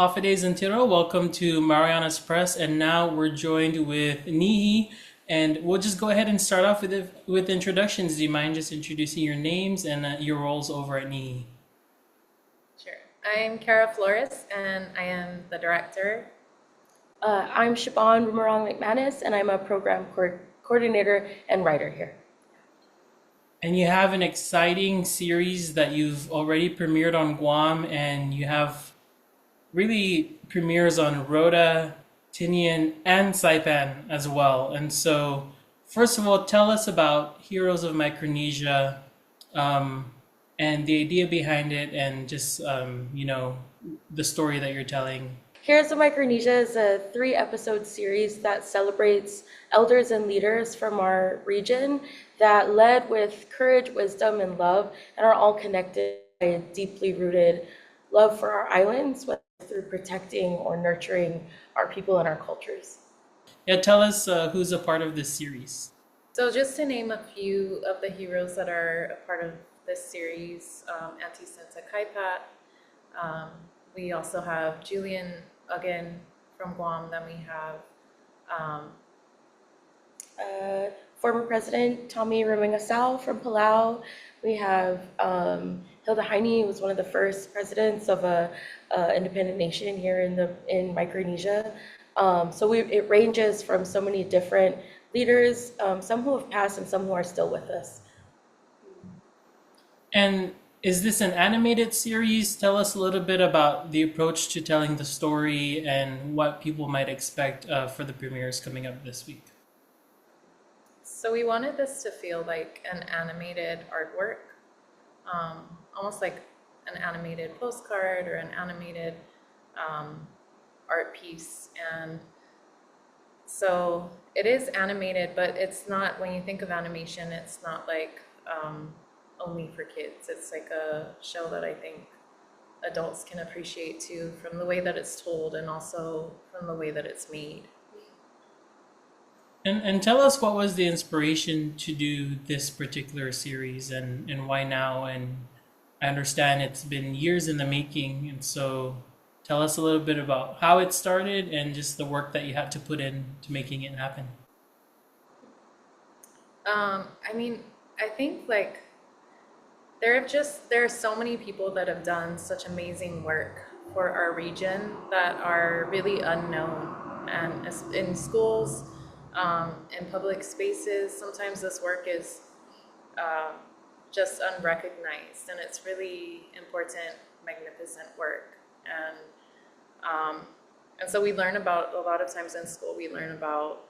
Afide Zentiro, welcome to Mariana's Press, and now we're joined with Nihi, and we'll just go ahead and start off with introductions. Do you mind just introducing your names and your roles over at Nihi? Sure. I'm Kara Flores, and I am the director. I'm Siobhan Boomerang McManus, and I'm a coordinator and writer here. And you have an exciting series that you've already premiered on Guam, and you have really premieres on Rhoda, Tinian, and Saipan as well. And so, first of all, tell us about Heroes of Micronesia, um, and the idea behind it, and just the story that you're telling. Heroes of Micronesia is a 3-episode series that celebrates elders and leaders from our region that led with courage, wisdom, and love, and are all connected by a deeply rooted love for our islands, whether through protecting or nurturing our people and our cultures. Yeah, tell us who's a part of this series. So, just to name a few of the heroes that are a part of this series, Auntie Senta Kaipat. We also have Julian again from Guam. Then we have um, Former President Tommy Ramingasao from Palau. We have Hilda Heine, who was one of the first presidents of a independent nation here in Micronesia. It ranges from so many different leaders, some who have passed and some who are still with us. And is this an animated series? Tell us a little bit about the approach to telling the story and what people might expect for the premieres coming up this week. so we wanted this to feel like an animated artwork, almost like an animated postcard or an animated art piece. And so it is animated, but it's not, when you think of animation, it's not like only for kids. It's like a show that I think adults can appreciate too, from the way that it's told and also from the way that it's made. And tell us, what was the inspiration to do this particular series, and why now? And I understand it's been years in the making, and so tell us a little bit about how it started and just the work that you had to put in to making it happen. I mean, I think like there are so many people that have done such amazing work for our region that are really unknown, and in schools, in public spaces, sometimes this work is uh, just unrecognized, and it's really important, magnificent work. And so we learn about, a lot of times in school we learn about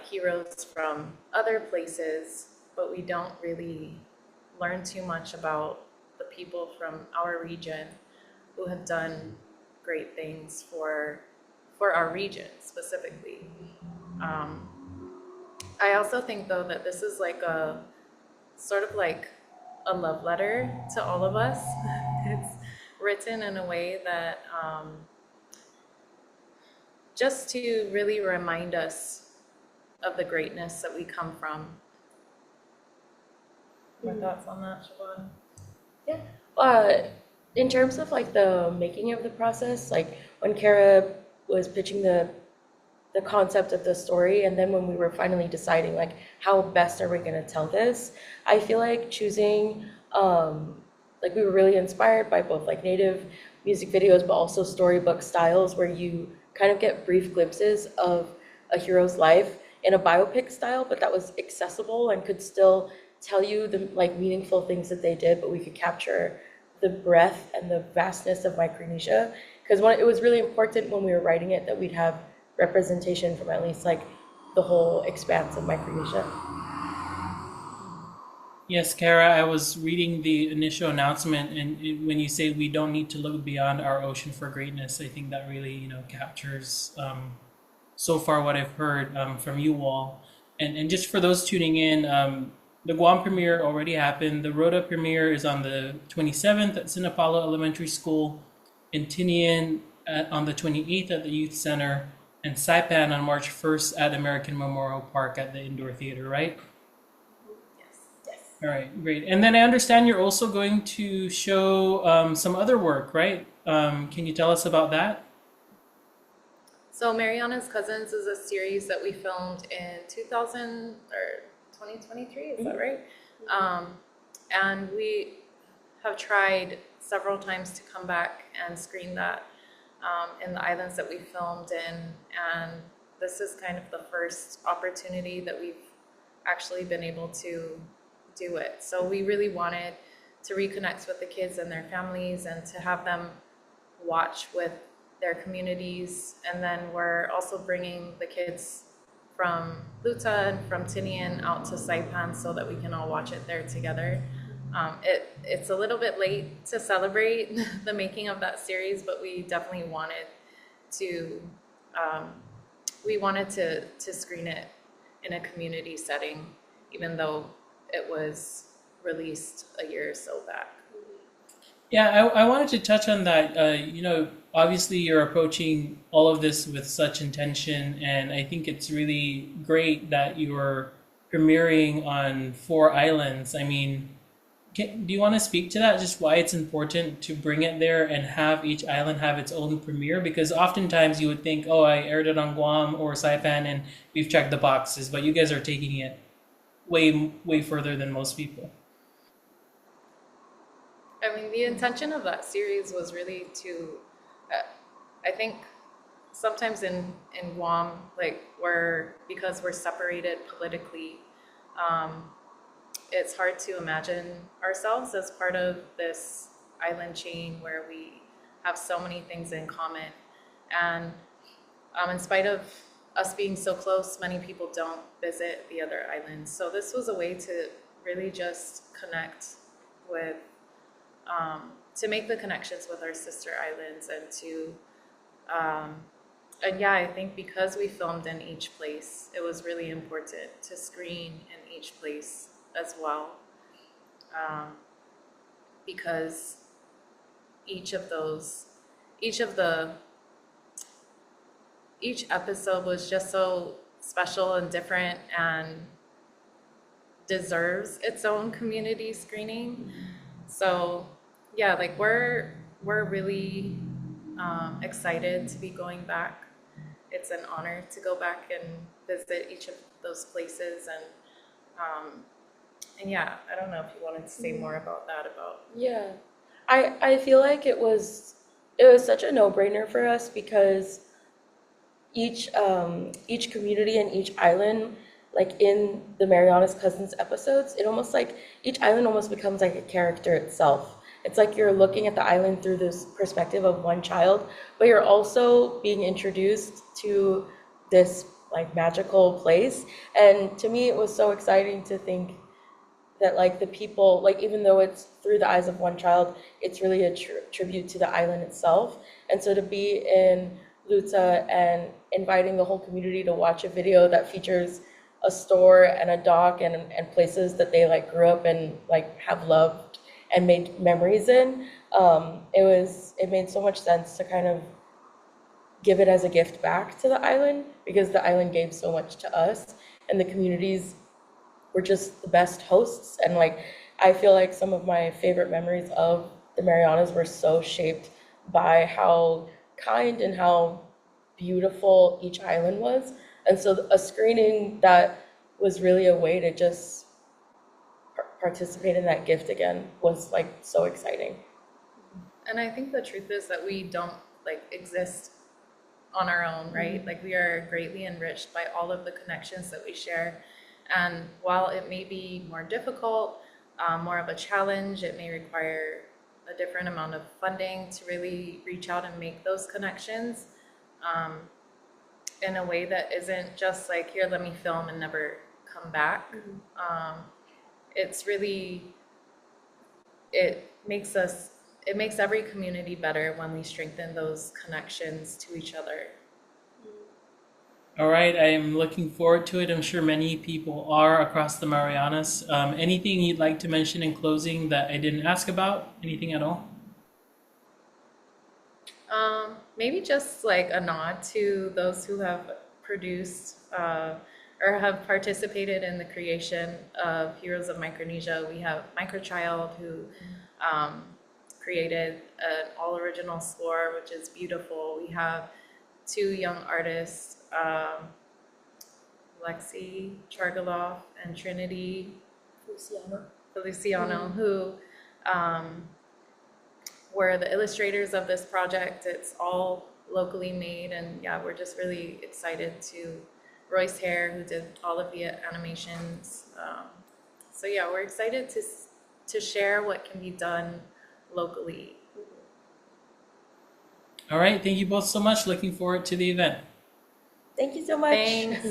heroes from other places, but we don't really learn too much about the people from our region who have done great things for our region specifically. Um, I also think though that this is like a sort of like a love letter to all of us. It's written in a way that just to really remind us of the greatness that we come from. More thoughts on that, Siobhan? Yeah. Uh, in terms of like the making of the process, like when Kara was pitching the concept of the story, and then when we were finally deciding like how best are we going to tell this, I feel like choosing like we were really inspired by both like native music videos but also storybook styles where you kind of get brief glimpses of a hero's life in a biopic style, but that was accessible and could still tell you the like meaningful things that they did, but we could capture the breadth and the vastness of Micronesia. Because it was really important when we were writing it that we'd have representation from at least like the whole expanse of Micronesia. Yes, Kara, I was reading the initial announcement, and when you say we don't need to look beyond our ocean for greatness, I think that really, captures so far what I've heard from you all. And just for those tuning in, the Guam premiere already happened. The Rhoda premiere is on the 27th at Sinapalo Elementary School, in Tinian on the 28th at the Youth Center, and Saipan on March 1st at American Memorial Park at the Indoor Theater, right? Yes. Yes. All right, great. And then I understand you're also going to show some other work, right? Can you tell us about that? So Mariana's Cousins is a series that we filmed in 2000 or 2023, is that right? Um, and we have tried several times to come back and screen that in the islands that we filmed in. And this is kind of the first opportunity that we've actually been able to do it. So we really wanted to reconnect with the kids and their families and to have them watch with their communities. And then we're also bringing the kids from Luta and from Tinian out to Saipan so that we can all watch it there together. It's a little bit late to celebrate the making of that series, but we definitely wanted to um, to screen it in a community setting, even though it was released a year or so back. Yeah, I wanted to touch on that. Obviously you're approaching all of this with such intention, and I think it's really great that you're premiering on 4 islands. I mean, do you want to speak to that? Just why it's important to bring it there and have each island have its own premiere? Because oftentimes you would think, oh, I aired it on Guam or Saipan and we've checked the boxes, but you guys are taking it way further than most people. I mean, the intention of that series was really to, uh, I think sometimes in Guam, like because we're separated politically, um, it's hard to imagine ourselves as part of this island chain where we have so many things in common. And in spite of us being so close, many people don't visit the other islands. So this was a way to really just connect with, to make the connections with our sister islands um, and yeah, I think because we filmed in each place, it was really important to screen in each place as well, um, because each of those, each of the, each episode was just so special and different and deserves its own community screening. So yeah, like we're really excited to be going back. It's an honor to go back and visit each of those places um, and yeah, I don't know if you wanted to say more about that about Yeah. I feel like it was such a no-brainer for us because each community and each island, like in the Mariana's Cousins episodes, it almost like each island almost becomes like a character itself. It's like you're looking at the island through this perspective of one child, but you're also being introduced to this like magical place. And to me, it was so exciting to think that like the people, like even though it's through the eyes of one child, it's really a tribute to the island itself. And so to be in Luta and inviting the whole community to watch a video that features a store and a dock and places that they like grew up and like have loved and made memories in, it made so much sense to kind of give it as a gift back to the island because the island gave so much to us and the communities were just the best hosts. And like, I feel like some of my favorite memories of the Marianas were so shaped by how kind and how beautiful each island was. And so a screening that was really a way to just participate in that gift again was like so exciting. and I think the truth is that we don't like exist on our own, right? Like we are greatly enriched by all of the connections that we share. And while it may be more difficult, more of a challenge, it may require a different amount of funding to really reach out and make those connections um, in a way that isn't just like, here, let me film and never come back. Um, it's really, it makes us, it makes every community better when we strengthen those connections to each other. All right, I am looking forward to it. I'm sure many people are across the Marianas. Anything you'd like to mention in closing that I didn't ask about? Anything at all? Maybe just like a nod to those who have produced or have participated in the creation of Heroes of Micronesia. We have Microchild who um, created an all original score, which is beautiful. We have two young artists, Lexi Chargaloff and Trinity Luciano. Feliciano, who were the illustrators of this project. It's all locally made, and yeah, we're just really excited to Royce Hare, who did all of the animations. So yeah, we're excited to share what can be done locally. All right, thank you both so much. Looking forward to the event. Thank you so much. Thanks.